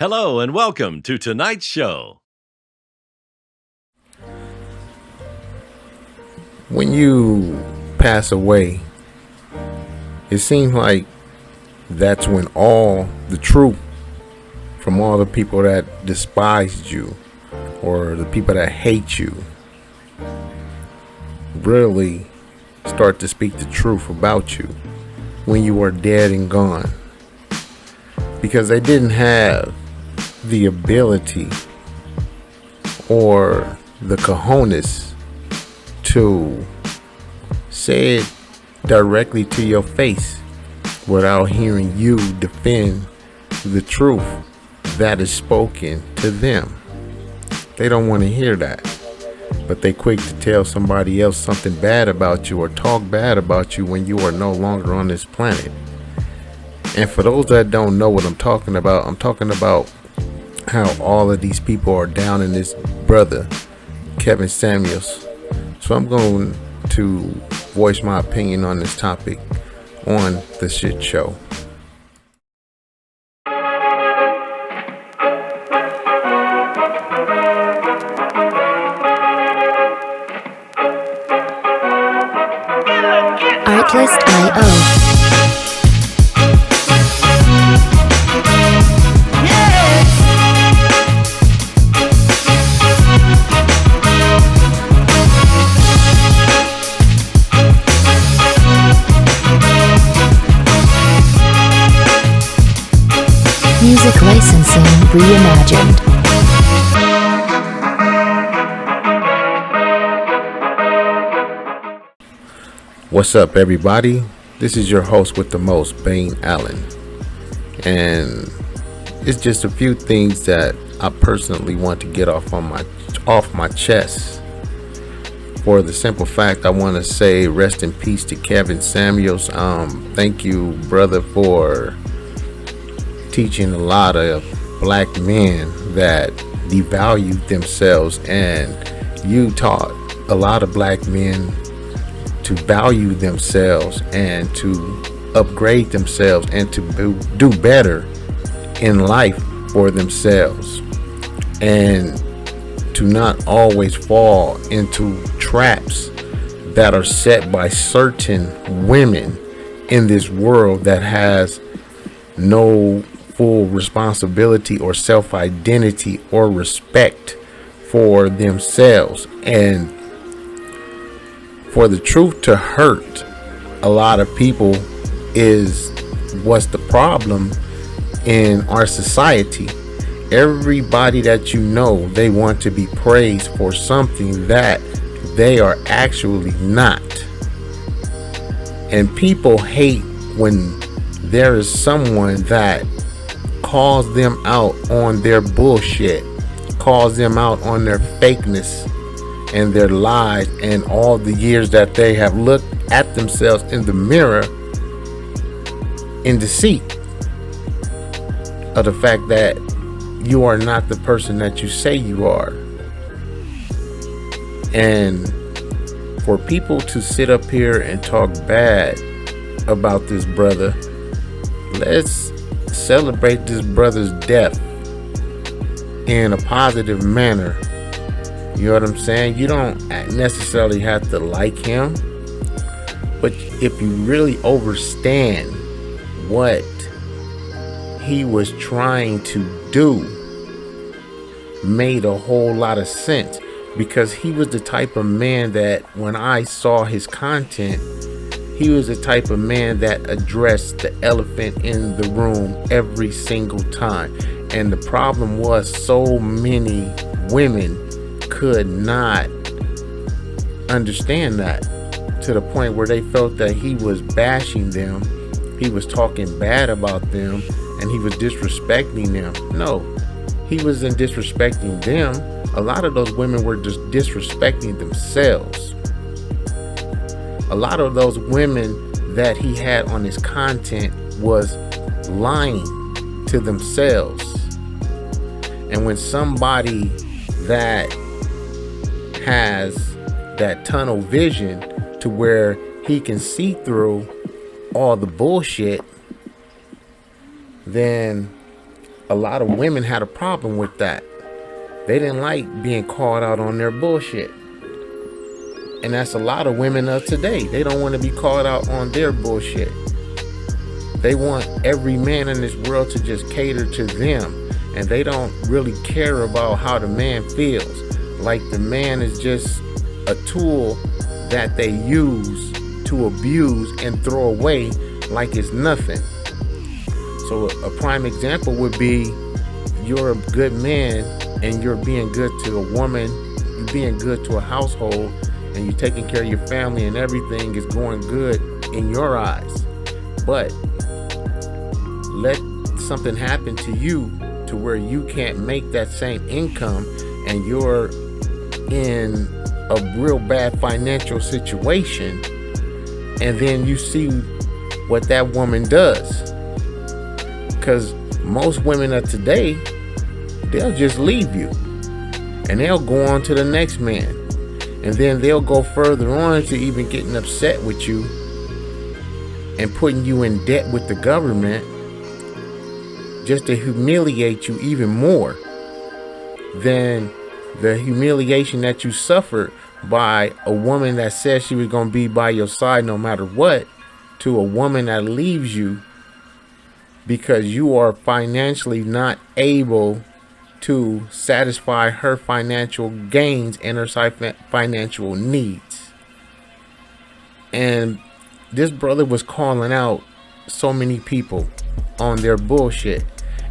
Hello and welcome to tonight's show. When you pass away, it seems like that's when all the truth from all the people that despised you or the people that hate you really start to speak the truth about you when you are dead and gone, because they didn't have the ability or the cojones to say it directly to your face without hearing you defend the truth that is spoken to them. They don't want to hear that, but they quick to tell somebody else something bad about you or talk bad about you when you are no longer on this planet. And for those that don't know what I'm talking about how all of these people are down in this brother, Kevin Samuels. So I'm going to voice my opinion on this topic on The Shit Show. Artlist.io. Music licensing reimagined. What's up, everybody? This is your host with the most, Bane Allen. And it's just a few things that I personally want to get off my chest. For the simple fact, I want to say rest in peace to Kevin Samuels. Thank you, brother, for teaching a lot of black men that devalue themselves, and you taught a lot of black men to value themselves and to upgrade themselves and to do better in life for themselves, and to not always fall into traps that are set by certain women in this world that has no full responsibility or self-identity or respect for themselves. And for the truth to hurt a lot of people is what's the problem in our society. Everybody that you know, they want to be praised for something that they are actually not. And people hate when there is someone that calls them out on their bullshit, calls them out on their fakeness and their lies, and all the years that they have looked at themselves in the mirror in deceit of the fact that you are not the person that you say you are. And for people to sit up here and talk bad about this brother, let's celebrate this brother's death in a positive manner. You know what I'm saying? You don't necessarily have to like him, but if you really understand what he was trying to do, made a whole lot of sense, because he was the type of man that when I saw his content, he was the type of man that addressed the elephant in the room every single time. And the problem was so many women could not understand that, to the point where they felt that he was bashing them, he was talking bad about them, and he was disrespecting them. No, he wasn't disrespecting them. A lot of those women were just disrespecting themselves. A lot of those women that he had on his content was lying to themselves. And when somebody that has that tunnel vision to where he can see through all the bullshit, then a lot of women had a problem with that. They didn't like being called out on their bullshit. And that's a lot of women of today. They don't want to be called out on their bullshit. They want every man in this world to just cater to them. And they don't really care about how the man feels. Like the man is just a tool that they use to abuse and throw away like it's nothing. So a prime example would be, you're a good man and you're being good to a woman, you're being good to a household, and you're taking care of your family and everything is going good in your eyes. But let something happen to you to where you can't make that same income and you're in a real bad financial situation, and then you see what that woman does. Because most women of today, they'll just leave you and they'll go on to the next man, and then they'll go further on to even getting upset with you and putting you in debt with the government just to humiliate you even more than the humiliation that you suffered by a woman that said she was going to be by your side no matter what, to a woman that leaves you because you are financially not able to satisfy her financial gains and her financial needs. And this brother was calling out so many people on their bullshit,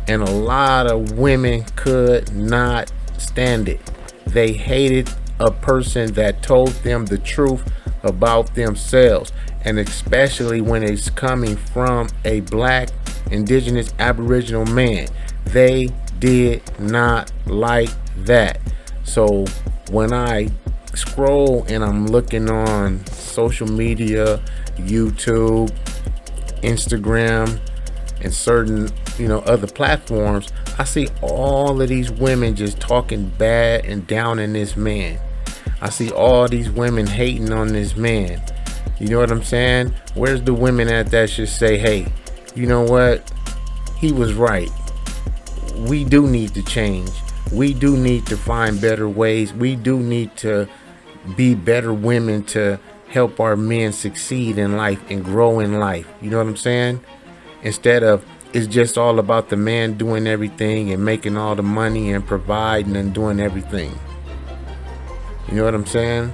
and a lot of women could not stand it. They hated a person that told them the truth about themselves, and especially when it's coming from a black, indigenous, aboriginal man. They did not like that. So when I scroll and I'm looking on social media, YouTube, Instagram, and certain other platforms, I see all of these women just talking bad and down in this man. I see all these women hating on this man. You know what I'm saying? Where's the women that should say, hey, you know what? He was right. We do need to change. We do need to find better ways. We do need to be better women to help our men succeed in life and grow in life. You know what I'm saying? Instead of it's just all about the man doing everything and making all the money and providing and doing everything. You know what I'm saying?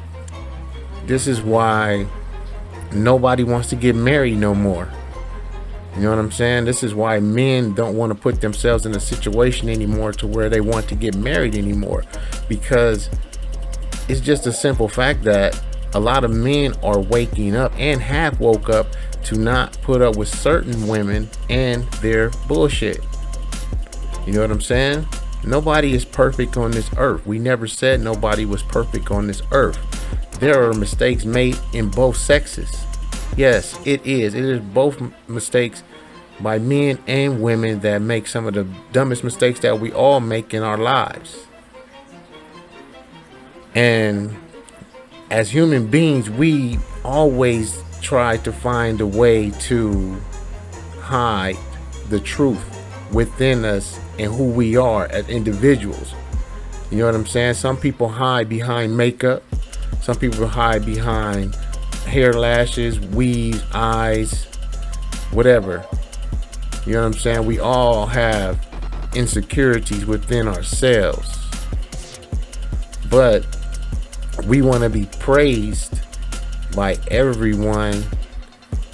This is why nobody wants to get married no more. You know what I'm saying? This is why men don't want to put themselves in a situation anymore to where they want to get married anymore, because it's just a simple fact that a lot of men are waking up and have woke up to not put up with certain women and their bullshit. You know what I'm saying? Nobody is perfect on this earth. We never said nobody was perfect on this earth. There are mistakes made in both sexes. Yes, it is. It is both mistakes by men and women that make some of the dumbest mistakes that we all make in our lives. And as human beings, we always try to find a way to hide the truth within us and who we are as individuals. You know what I'm saying? Some people hide behind makeup. Some people hide behind hair lashes, weaves, eyes, whatever. You know what I'm saying? We all have insecurities within ourselves. But we want to be praised by everyone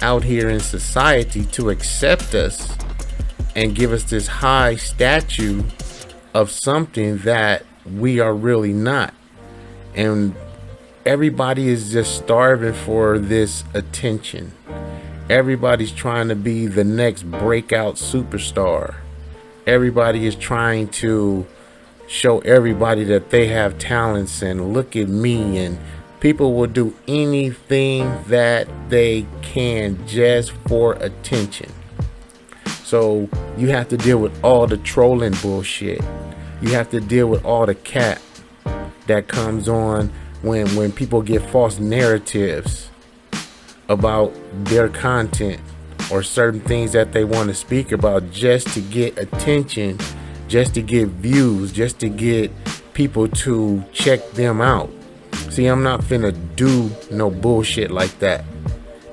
out here in society to accept us and give us this high statue of something that we are really not. And everybody is just starving for this attention. Everybody's trying to be the next breakout superstar. Everybody is trying to show everybody that they have talents and look at me, and people will do anything that they can just for attention. So you have to deal with all the trolling bullshit. You have to deal with all the cap that comes on when people get false narratives about their content or certain things that they want to speak about just to get attention just to get views, just to get people to check them out. See, I'm not finna do no bullshit like that,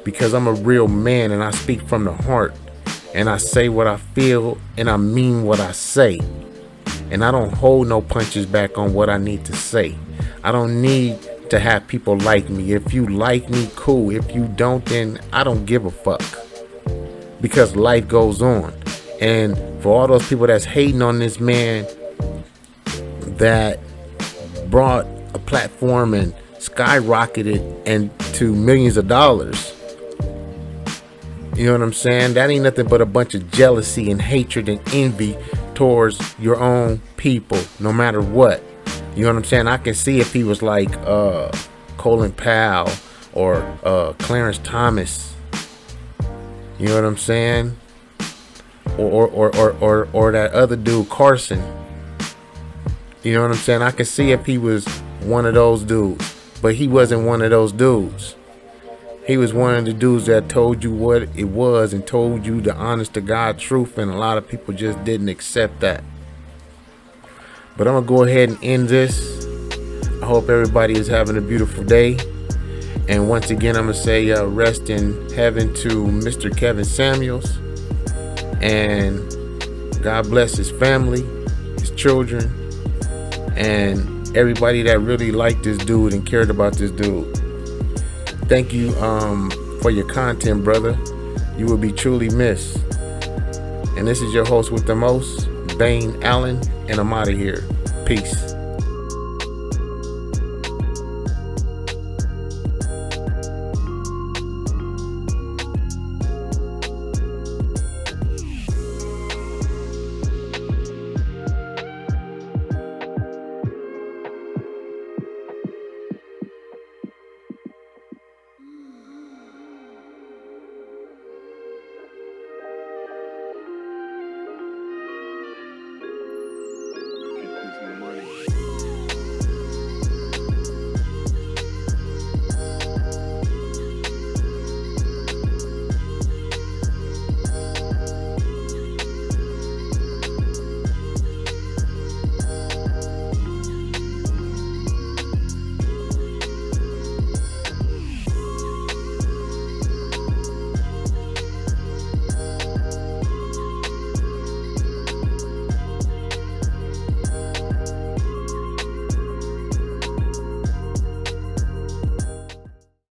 because I'm a real man and I speak from the heart, and I say what I feel and I mean what I say, and I don't hold no punches back on what I need to say. I don't need to have people like me. If you like me, cool. If you don't, then I don't give a fuck, because life goes on. And for all those people that's hating on this man that brought a platform and skyrocketed into millions of dollars, you know what I'm saying? That ain't nothing but a bunch of jealousy and hatred and envy towards your own people, no matter what. You know what I'm saying? I can see if he was like Colin Powell or Clarence Thomas. You know what I'm saying? Or that other dude, Carson. You know what I'm saying? I can see if he was one of those dudes, but he wasn't one of those dudes. He was one of the dudes that told you what it was and told you the honest to God truth, and a lot of people just didn't accept that. But I'm gonna go ahead and end this. I hope everybody is having a beautiful day. And once again, I'm gonna say rest in heaven to Mr. Kevin Samuels, and God bless his family, his children, and everybody that really liked this dude and cared about this dude. Thank you for your content, brother. You will be truly missed. And this is your host with the most, Bane Allen, and I'm out of here. Peace.